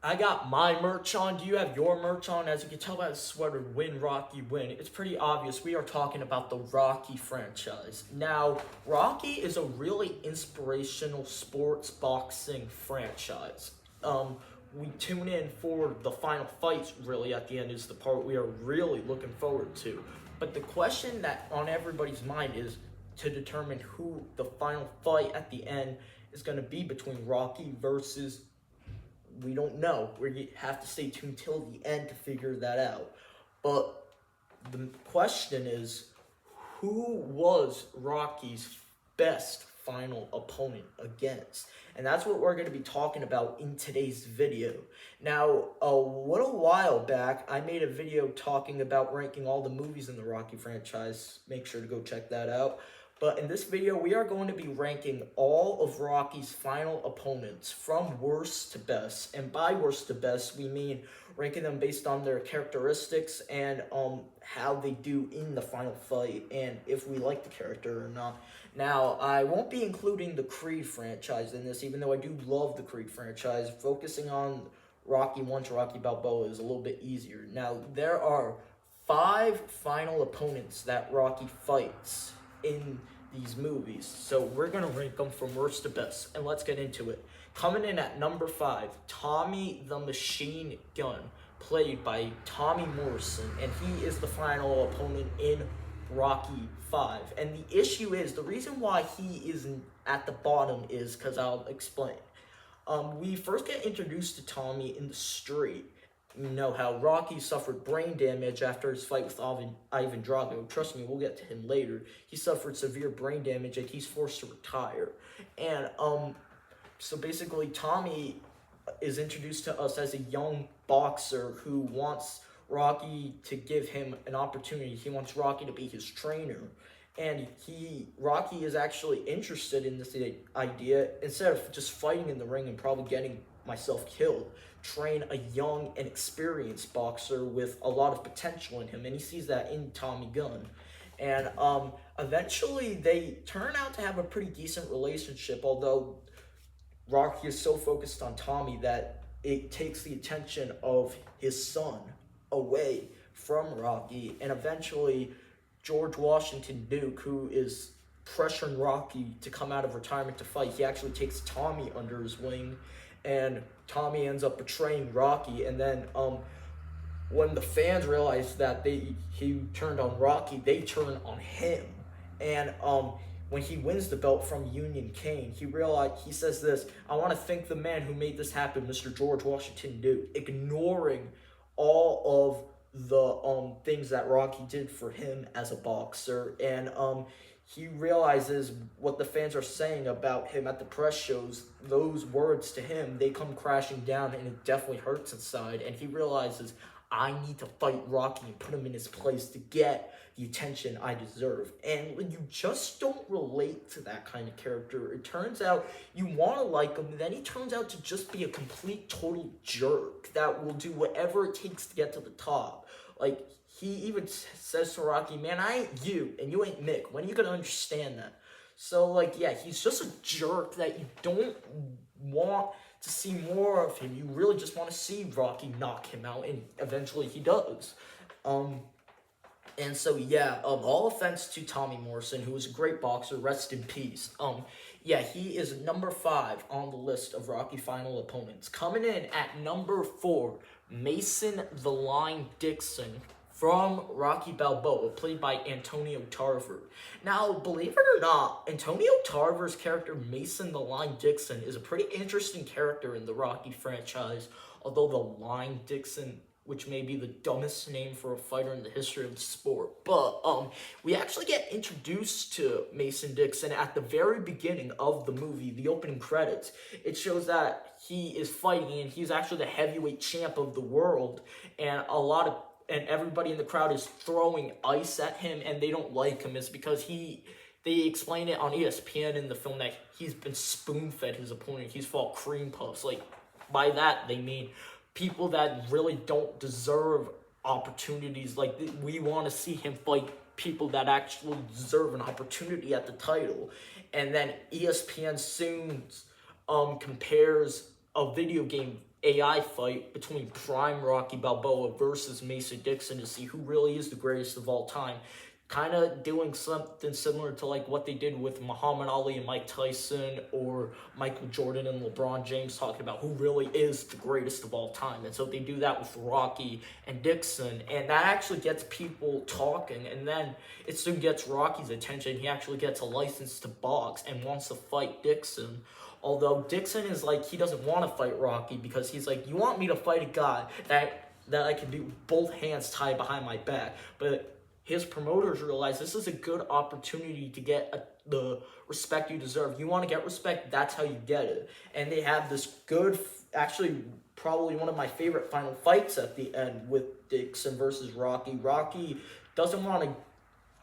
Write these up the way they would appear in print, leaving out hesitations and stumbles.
I got my merch on. Do you have your merch on? As you can tell by the sweater, Win Rocky Win. It's pretty obvious we are talking about the Rocky franchise. Now, Rocky is a really inspirational sports boxing franchise. We tune in for the final fights, really, at the end is the part we are really looking forward to. But the question that on everybody's mind is to determine who the final fight at the end is going to be between Rocky versus, we don't know. We have to stay tuned till the end to figure that out. But the question is, who was Rocky's best final opponent against? And that's what we're going to be talking about in today's video. Now, a little while back, I made a video talking about ranking all the movies in the Rocky franchise. Make sure to go check that out. But in this video, we are going to be ranking all of Rocky's final opponents from worst to best. And by worst to best, we mean ranking them based on their characteristics and how they do in the final fight and if we like the character or not. Now, I won't be including the Creed franchise in this, even though I do love the Creed franchise. Focusing on Rocky 1 to Rocky Balboa is a little bit easier. Now, there are 5 final opponents that Rocky fights in these movies. So we're going to rank them from worst to best. And let's get into it. Coming in at number 5, Tommy the Machine Gun, played by Tommy Morrison. And he is the final opponent in Rocky 5. And the issue is, the reason why he isn't at the bottom is because I'll explain. We first get introduced to Tommy in the street. You know how Rocky suffered brain damage after his fight with Ivan Drago. Trust me, we'll get to him later. He suffered severe brain damage and he's forced to retire. And so basically Tommy is introduced to us as a young boxer who wants Rocky to give him an opportunity. He wants Rocky to be his trainer. And Rocky is actually interested in this idea. Instead of just fighting in the ring and probably getting myself killed, train a young and experienced boxer with a lot of potential in him, and he sees that in Tommy Gunn. And eventually they turn out to have a pretty decent relationship, although Rocky is so focused on Tommy that it takes the attention of his son away from Rocky. And eventually George Washington Duke, who is pressuring Rocky to come out of retirement to fight, he actually takes Tommy under his wing, and Tommy ends up betraying Rocky. And then when the fans realize that he turned on Rocky, they turn on him. And when he wins the belt from Union Kane, he says this: "I want to thank the man who made this happen, Mr. George Washington Duke," ignoring all of the things that Rocky did for him as a boxer. And he realizes what the fans are saying about him at the press shows. Those words to him, they come crashing down, and it definitely hurts inside. And he realizes, I need to fight Rocky and put him in his place to get the attention I deserve. And when you just don't relate to that kind of character, it turns out you want to like him, and then he turns out to just be a complete, total jerk that will do whatever it takes to get to the top. Like, he even says to Rocky, "Man, I ain't you, and you ain't Mick. When are you going to understand that?" So, like, yeah, he's just a jerk that you don't want to see more of him. You really just want to see Rocky knock him out, and eventually he does. And so, yeah, all offense to Tommy Morrison, who was a great boxer, rest in peace. Yeah, he is number 5 on the list of Rocky final opponents. Coming in at number 4, Mason the Line Dixon from Rocky Balboa, played by Antonio Tarver. Now, believe it or not, Antonio Tarver's character, Mason the Line Dixon, is a pretty interesting character in the Rocky franchise, although the Line Dixon, which may be the dumbest name for a fighter in the history of the sport. But we actually get introduced to Mason Dixon at the very beginning of the movie, the opening credits. It shows that he is fighting, and he's actually the heavyweight champ of the world, and everybody in the crowd is throwing ice at him, and they don't like him. It's because they explain it on ESPN in the film that he's been spoon-fed his opponent. He's fought cream puffs. Like, by that, they mean people that really don't deserve opportunities. Like, we want to see him fight people that actually deserve an opportunity at the title. And then ESPN soon compares a video game AI fight between prime Rocky Balboa versus Mason Dixon to see who really is the greatest of all time. Kind of doing something similar to like what they did with Muhammad Ali and Mike Tyson, or Michael Jordan and LeBron James, talking about who really is the greatest of all time. And so they do that with Rocky and Dixon, and that actually gets people talking. And then it soon gets Rocky's attention. He actually gets a license to box and wants to fight Dixon. Although Dixon is like, he doesn't want to fight Rocky because he's like, you want me to fight a guy that I can do both hands tied behind my back. But his promoters realize this is a good opportunity to get the respect you deserve. You want to get respect, that's how you get it. And they have this good, actually probably one of my favorite final fights at the end with Dixon versus Rocky. Rocky doesn't want to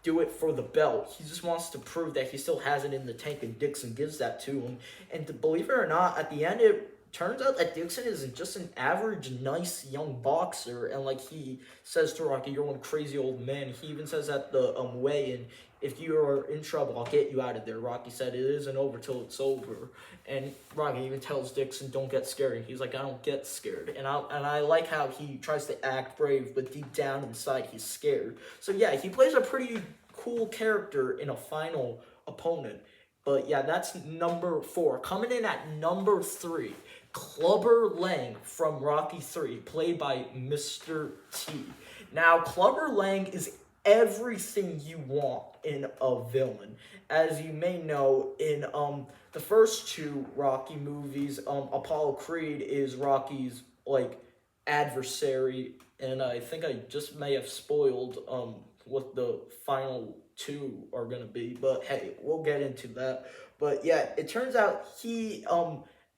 do it for the belt. He just wants to prove that he still has it in the tank, and Dixon gives that to him. And to believe it or not, at the end, it turns out that Dixon is just an average, nice young boxer. And like he says to Rocky, you're one crazy old man. He even says at the weigh-in, if you are in trouble, I'll get you out of there. Rocky said, it isn't over till it's over. And Rocky even tells Dixon, don't get scared. And he's like, I don't get scared. And I like how he tries to act brave, but deep down inside, he's scared. So yeah, he plays a pretty cool character in a final opponent. But yeah, that's number 4. Coming in at number 3, Clubber Lang from Rocky 3, played by Mr. T. Now, Clubber Lang is everything you want in a villain. As you may know, in the first 2 Rocky movies, Apollo Creed is Rocky's like adversary, and I think I just may have spoiled what the final 2 are gonna be, but hey, we'll get into that. But yeah, it turns out he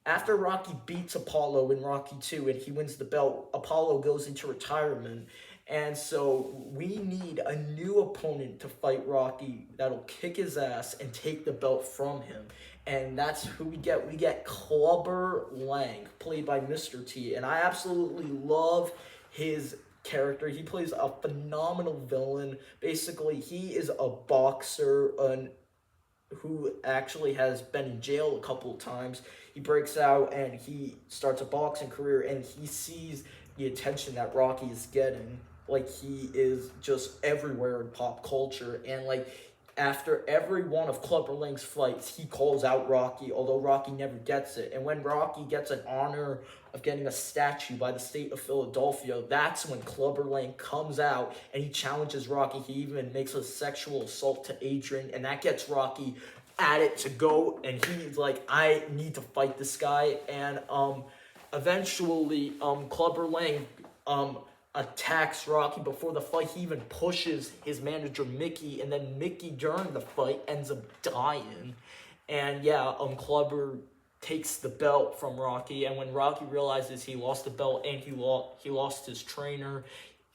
after Rocky beats Apollo in Rocky 2 and he wins the belt, Apollo goes into retirement. And so we need a new opponent to fight Rocky that'll kick his ass and take the belt from him. And that's who we get. We get Clubber Lang, played by Mr. T. And I absolutely love his character. He plays a phenomenal villain. Basically, he is a boxer who actually has been in jail a couple of times. He breaks out and he starts a boxing career, and he sees the attention that Rocky is getting. Like, he is just everywhere in pop culture, and like after every one of Clubber Lang's fights, he calls out Rocky, although Rocky never gets it. And when Rocky gets an honor of getting a statue by the state of Philadelphia, that's when Clubber Lang comes out and he challenges Rocky. He even makes a sexual assault to Adrian, and that gets Rocky at it to go, and he's like, I need to fight this guy. And eventually Clubber Lang attacks Rocky before the fight. He even pushes his manager Mickey, and then Mickey during the fight ends up dying. And yeah, Clubber takes the belt from Rocky, and when Rocky realizes he lost the belt and he lost his trainer,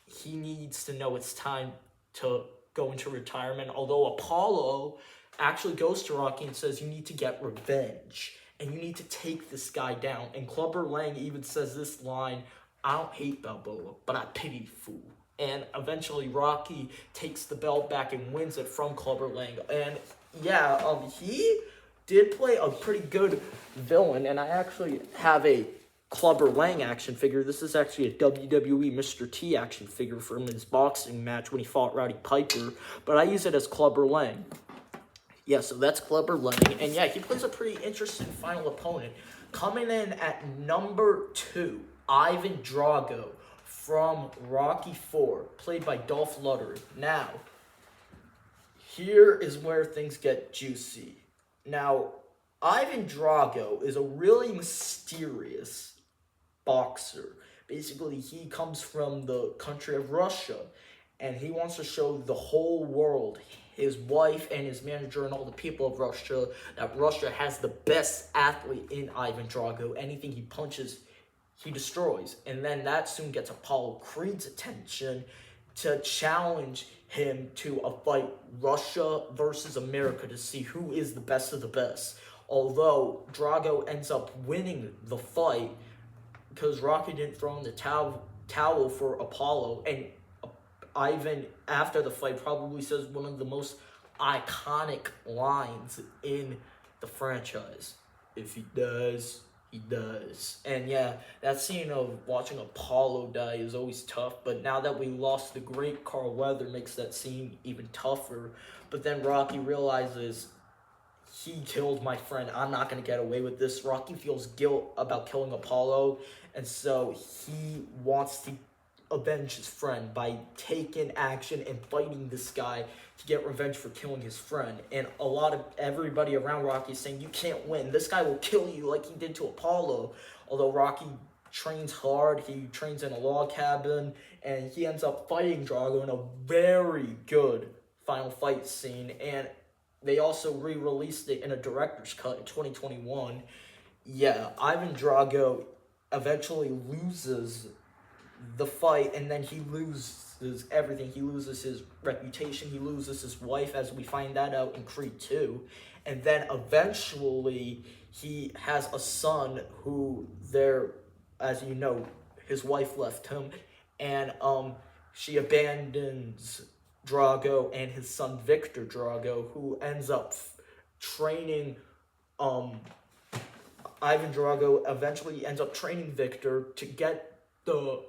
he needs to know it's time to go into retirement. Although Apollo actually goes to Rocky and says, you need to get revenge, and you need to take this guy down. And Clubber Lang even says this line, I don't hate Balboa, but I pity the fool. And eventually Rocky takes the belt back and wins it from Clubber Lang. And yeah, he did play a pretty good villain, and I actually have a Clubber Lang action figure. This is actually a WWE Mr. T action figure from his boxing match when he fought Rowdy Piper, but I use it as Clubber Lang. Yeah, so that's Clubber Lang, and yeah, he plays a pretty interesting final opponent. Coming in at number 2, Ivan Drago from Rocky 4, played by Dolph Lundgren. Now, here is where things get juicy. Now, Ivan Drago is a really mysterious boxer. Basically, he comes from the country of Russia, and he wants to show the whole world, his wife and his manager and all the people of Russia, that Russia has the best athlete in Ivan Drago. Anything he punches, he destroys. And then that soon gets Apollo Creed's attention to challenge him to a fight, Russia versus America, to see who is the best of the best. Although Drago ends up winning the fight because Rocky didn't throw in the towel for Apollo, and Ivan, after the fight, probably says one of the most iconic lines in the franchise. If he does, He does. And yeah, that scene of watching Apollo die is always tough, but now that we lost the great Carl Weather makes that scene even tougher. But then Rocky realizes he killed my friend. I'm not going to get away with this. Rocky feels guilt about killing Apollo, and so he wants to avenge his friend by taking action and fighting this guy to get revenge for killing his friend. And a lot of everybody around Rocky is saying, you can't win. This guy will kill you like he did to Apollo. Although Rocky trains hard, he trains in a log cabin, and he ends up fighting Drago in a very good final fight scene. And they also re-released it in a director's cut in 2021. Yeah, Ivan Drago eventually loses the fight, and then he loses everything. He loses his reputation, he loses his wife, as we find that out in Creed 2. And then eventually he has a son who as you know, his wife left him, and she abandons Drago and his son Victor Drago, who ends up training Ivan Drago eventually ends up training Victor to get the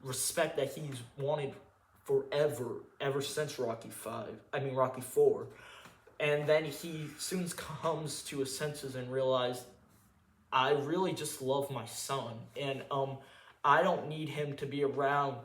respect that he's wanted forever, ever since Rocky 4. And then he soon comes to his senses and realizes, I really just love my son, and I don't need him to be around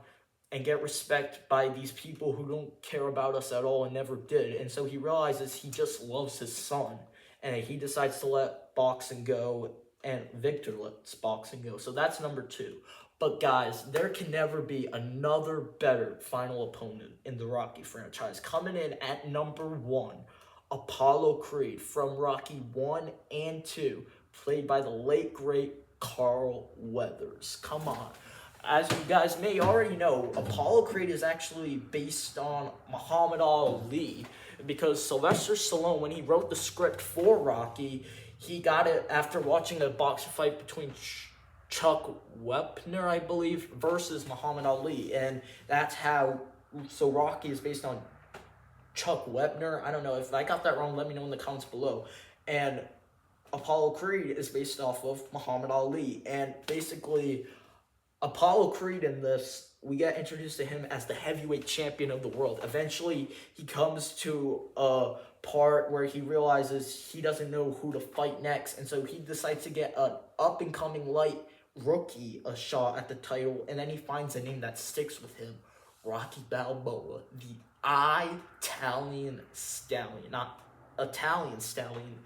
and get respect by these people who don't care about us at all and never did. And so he realizes he just loves his son, and he decides to let boxing go, and Victor lets boxing go. So that's number 2. But guys, there can never be another better final opponent in the Rocky franchise. Coming in at number 1, Apollo Creed from Rocky 1 and 2, played by the late, great Carl Weathers. Come on. As you guys may already know, Apollo Creed is actually based on Muhammad Ali, because Sylvester Stallone, when he wrote the script for Rocky, he got it after watching a boxing fight between Chuck Wepner, I believe, versus Muhammad Ali, and that's how, so Rocky is based on Chuck Wepner. I don't know, if I got that wrong, let me know in the comments below. And Apollo Creed is based off of Muhammad Ali, and basically Apollo Creed in this, we get introduced to him as the heavyweight champion of the world. Eventually, he comes to a part where he realizes he doesn't know who to fight next, and so he decides to get an up-and-coming light rookie a shot at the title, and then he finds a name that sticks with him, Rocky Balboa, the Italian Stallion. Not Italian Stallion,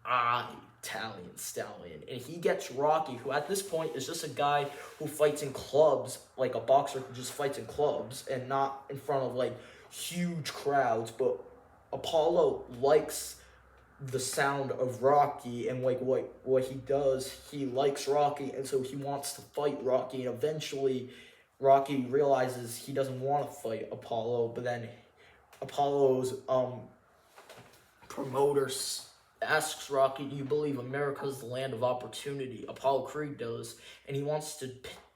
Italian Stallion. And he gets Rocky, who at this point is just a guy who fights in clubs, like a boxer who just fights in clubs and not in front of like huge crowds. But Apollo likes the sound of Rocky, and like what he does, he likes Rocky, and so he wants to fight Rocky. And eventually Rocky realizes he doesn't want to fight Apollo, but then Apollo's promoters asks Rocky, do you believe America's the land of opportunity? Apollo Creed does, and he wants to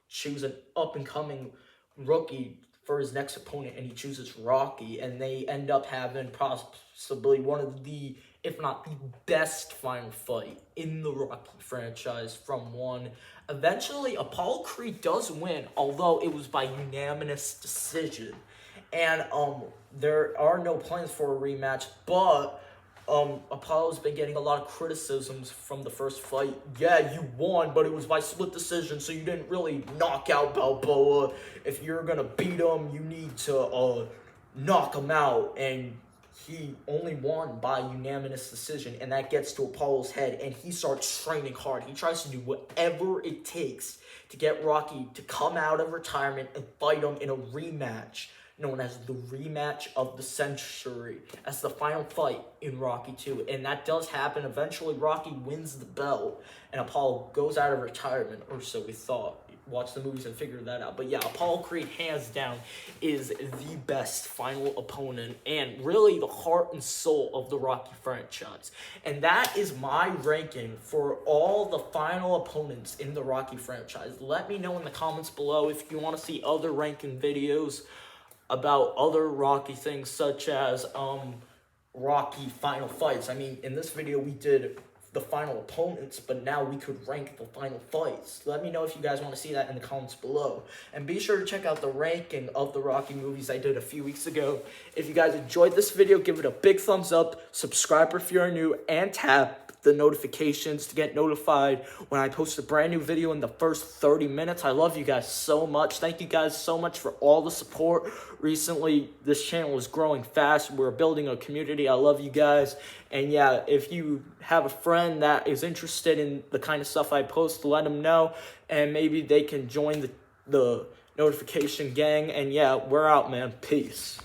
choose an up-and-coming rookie for his next opponent, and he chooses Rocky, and they end up having possibly one of the, if not the best final fight in the Rocky franchise from one. Eventually, Apollo Creed does win, although it was by unanimous decision, and there are no plans for a rematch, but Apollo's been getting a lot of criticisms from the first fight. Yeah, you won, but it was by split decision, so you didn't really knock out Balboa. If you're gonna beat him, you need to knock him out, and he only won by unanimous decision, and that gets to Apollo's head, and he starts training hard. He tries to do whatever it takes to get Rocky to come out of retirement and fight him in a rematch known as the rematch of the century, as the final fight in Rocky 2. And that does happen. Eventually, Rocky wins the belt, and Apollo goes out of retirement, or so we thought. Watch the movies and figure that out. But yeah, Apollo Creed, hands down, is the best final opponent, and really the heart and soul of the Rocky franchise. And that is my ranking for all the final opponents in the Rocky franchise. Let me know in the comments below if you want to see other ranking videos about other Rocky things, such as Rocky final fights. I mean, in this video we did the final opponents, but now we could rank the final fights. Let me know if you guys want to see that in the comments below. And be sure to check out the ranking of the Rocky movies I did a few weeks ago. If you guys enjoyed this video, give it a big thumbs up, subscribe if you're new, and tap the notifications to get notified when I post a brand new video in the first 30 minutes. I love you guys so much. Thank you guys so much for all the support. Recently, this channel is growing fast. We're building a community. I love you guys. And yeah, if you have a friend that is interested in the kind of stuff I post, let them know. And maybe they can join the notification gang. And yeah, we're out, man. Peace.